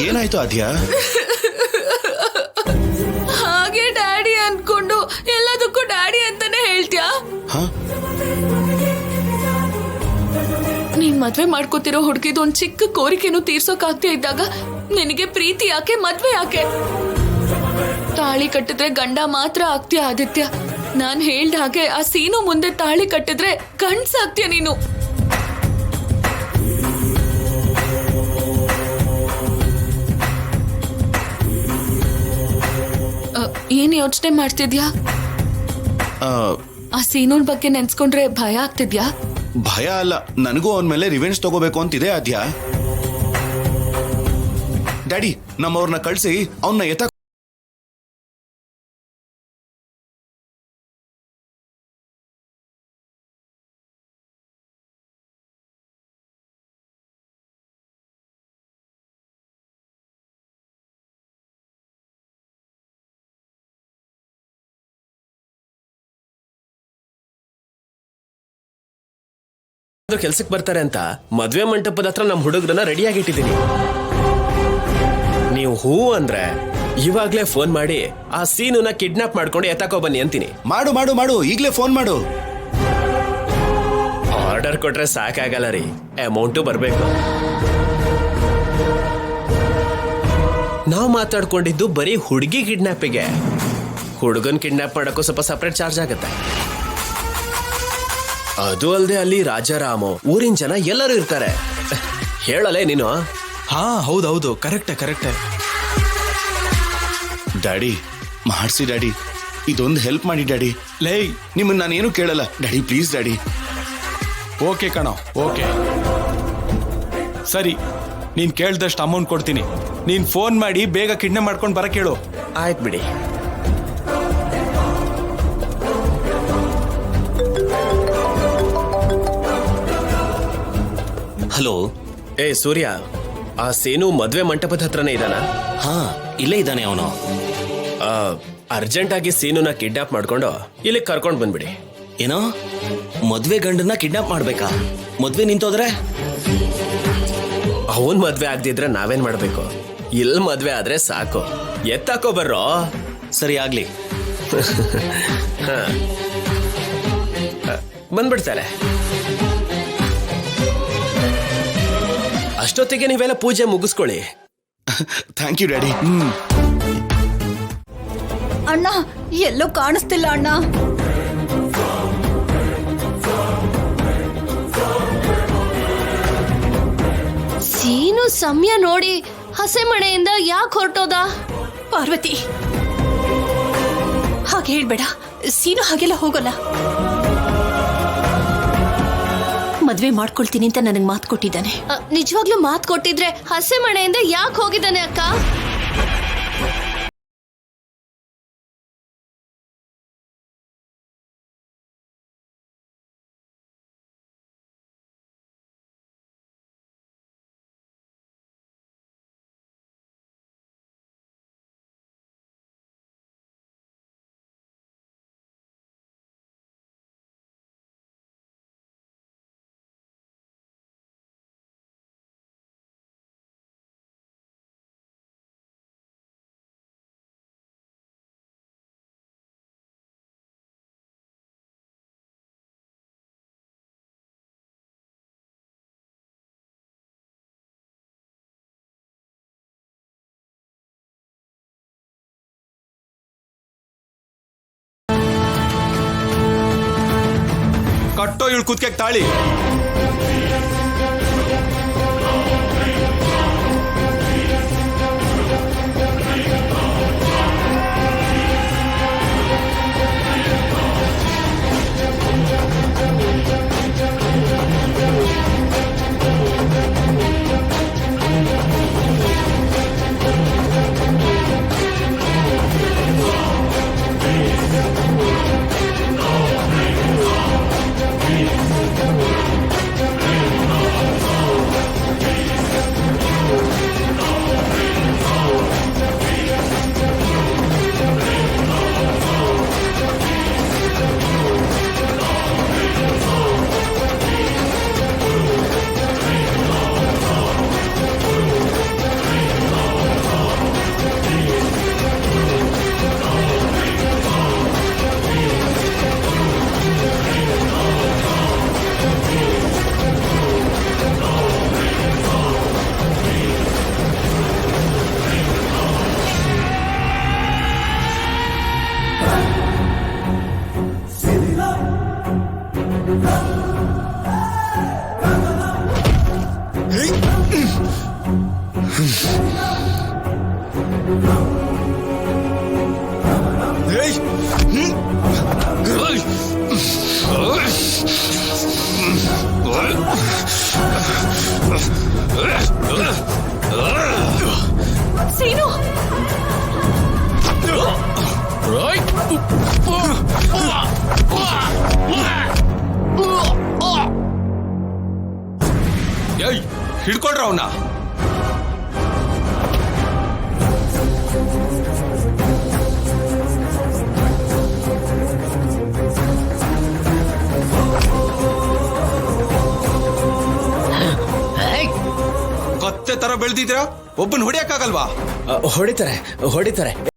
ಏನಾಯ್ತು ಆದ್ಯಾ? ಹಾಗೆ ಡ್ಯಾಡಿ ಅನ್ಕೊಂಡು ಎಲ್ಲದಕ್ಕೂ ಡ್ಯಾಡಿ ಅಂತಾನೆ ಹೇಳ್ತ್ಯಾ? ನೀನ್ ಮದ್ವೆ ಮಾಡ್ಕೋತಿರೋ ಹುಡುಗಿದ ಒಂದ್ ಚಿಕ್ಕ ಕೋರಿಕೆನು ತೀರ್ಸೋಕ್ ಆಗ್ತಾ ಇದ್ದಾಗ ನಿನಗೆ ಪ್ರೀತಿ ಯಾಕೆ, ಮದ್ವೆ ಯಾಕೆ? ತಾಳಿ ಕಟ್ಟಿದ್ರೆ ಗಂಡ ಮಾತ್ರ ಆಗ್ತೀಯ ಆದಿತ್ಯ. ನಾನ್ ಹೇಳ್ದ ಹಾಗೆ ಆ ಸೀನು ಮುಂದೆ ತಾಳಿ ಕಟ್ಟಿದ್ರೆ ಗಂಡ್ಸಾಗ್ತೀಯ ನೀನು. ಏನ್ ಯೋಚನೆ ಮಾಡ್ತಿದ್ಯಾ? ಆ ಸೀನೂನ್ ಬಗ್ಗೆ ನೆನ್ಸ್ಕೊಂಡ್ರೆ ಭಯ ಆಗ್ತಿದ್ಯಾ? ಭಯ ಅಲ್ಲ, ನನಗೂ ಅವನ ಮೇಲೆ ರಿವೆಂಜ್ ತಗೋಬೇಕು ಅಂತಿದೆ ಆದ್ಯಾ. ಡ್ಯಾಡಿ, ನಮ್ಮವ್ರನ್ನ ಕಳ್ಸಿ ಅವನ್ನ ಎತ್ತ. ಕೆಲ್ಸಕ್ಕೆ ಬರ್ತಾರೆ ಅಂತ ಮದ್ವೆ ಮಂಟಪದ ಹತ್ರ ನಮ್ ಹುಡುಗರನ್ನ ರೆಡಿಯಾಗಿಟ್ಟಿದ್ದೀನಿ. ನೀವು ಹೂ ಅಂದ್ರೆ ಇವಾಗ್ಲೇ ಫೋನ್ ಮಾಡಿ ಆ ಸೀನುನ ಕಿಡ್ನಾಪ್ ಮಾಡ್ಕೊಂಡು ಎತ್ತಾಕೋ ಬನ್ನಿ ಅಂತೀನಿ. ಮಾಡು ಮಾಡು ಮಾಡು, ಈಗ್ಲೇ ಫೋನ್ ಮಾಡು. ಆರ್ಡರ್ ಕೊಟ್ರೆ ಸಾಕಾಗಲ್ಲ ರೀ, ಅಮೌಂಟು ಬರ್ಬೇಕು. ನಾವು ಮಾತಾಡ್ಕೊಂಡಿದ್ದು ಬರೀ ಹುಡುಗಿ ಕಿಡ್ನಾಪಿಗೆ. ಹುಡುಗನ್ ಕಿಡ್ನಾಪ್ ಮಾಡಕ್ಕೂ ಸ್ವಲ್ಪ ಸಪರೇಟ್ ಚಾರ್ಜ್ ಆಗತ್ತೆ. ಅದು ಅಲ್ಲದೆ ಅಲ್ಲಿ ರಾಜಾರಾಮು, ಊರಿನ ಜನ ಎಲ್ಲರೂ ಇರ್ತಾರೆ. ಹೇಳಲೇ ನೀನು? ಹಾ ಹೌದೌದು, ಕರೆಕ್ಟೇ. ಡ್ಯಾಡಿ ಮಾಡಿಸಿ ಡ್ಯಾಡಿ, ಇದೊಂದು ಹೆಲ್ಪ್ ಮಾಡಿ ಡ್ಯಾಡಿ. ಲೇ, ನಿಮ್ಮನ್ನ ನಾನೇನು ಕೇಳಲ್ಲ ಡ್ಯಾಡಿ, ಪ್ಲೀಸ್ ಡ್ಯಾಡಿ. ಓಕೆ ಕಣೋ, ಓಕೆ ಸರಿ. ನೀನ್ ಕೇಳ್ದಷ್ಟು ಅಮೌಂಟ್ ಕೊಡ್ತೀನಿ. ನೀನ್ ಫೋನ್ ಮಾಡಿ ಬೇಗ ಕಿಡ್ನಾಪ್ ಮಾಡ್ಕೊಂಡು ಬರಕ್ ಹೇಳು. ಆಯ್ತು ಬಿಡಿ. ಹಲೋ. ಏ ಸೂರ್ಯ, ಆ ಸೇನು ಮದ್ವೆ ಮಂಟಪದ ಹತ್ರನೇ ಇದ್ದಾನ? ಹಾ, ಇಲ್ಲೇ ಇದ್ದಾನೆ ಅವನು. ಅರ್ಜೆಂಟ್ ಆಗಿ ಸೀನುನ ಕಿಡ್ನಾಪ್ ಮಾಡ್ಕೊಂಡು ಇಲ್ಲಿ ಕರ್ಕೊಂಡ್ ಬಂದ್ಬಿಡಿ. ಏನೋ ಮದ್ವೆ ಗಂಡನ್ನ ಕಿಡ್ನಾಪ್ ಮಾಡ್ಬೇಕಾ? ಮದ್ವೆ ನಿಂತೋದ್ರೆ? ಅವನ್ ಮದ್ವೆ ಆಗದಿದ್ರೆ ನಾವೇನ್ ಮಾಡ್ಬೇಕು? ಇಲ್ಲಿ ಮದ್ವೆ ಆದ್ರೆ ಸಾಕು, ಎತ್ತಾಕೋ ಬರ್ರೋ. ಸರಿ ಆಗ್ಲಿ. ಬಂದ್ಬಿಡ್ತಾರೆ. ಅಷ್ಟೊತ್ತಿಗೆ ನೀವೆಲ್ಲ ಪೂಜೆ ಮುಗಿಸ್ಕೊಳ್ಳಿ. Thank you daddy. ಅಣ್ಣ, ಎಲ್ಲೂ ಕಾಣಿಸ್ತಿಲ್ಲ ಅಣ್ಣ. ಸೀನು ಸಮಯ ನೋಡಿ ಹಸೆ ಮನೆಯಿಂದ ಯಾಕೆ ಹೊರಟೋದ? ಪಾರ್ವತಿ, ಹಾಗೆ ಹೇಳ್ಬೇಡ. ಸೀನು ಹಾಗೆಲ್ಲ ಹೋಗಲ್ಲ. ಮದ್ವೆ ಮಾಡ್ಕೊಳ್ತೀನಿ ಅಂತ ನನಗೆ ಮಾತು ಕೊಟ್ಟಿದ್ದಾನೆ. ನಿಜವಾಗ್ಲೂ ಮಾತು ಕೊಟ್ಟಿದ್ರೆ ಹಸೆ ಮನೆಯಿಂದ ಯಾಕೆ ಹೋಗಿದ್ದಾನೆ ಅಕ್ಕ? ಕಟ್ಟೋ ಇವಳು ಕುತ್ಕೆ ತಾಳಿ. ಸೀನು ಏಯ್ ಹಿಡ್ಕೊಳ್ರ ಅವನ್ನ. ಕತ್ತೆ ತರ ಬೆಳ್ದಿದ್ದೀರಾ, ಒಬ್ಬನ್ ಹೊಡಿಯಕ್ಕಾಗಲ್ವಾ? ಹೊಡಿತಾರೆ ಹೊಡಿತಾರೆ.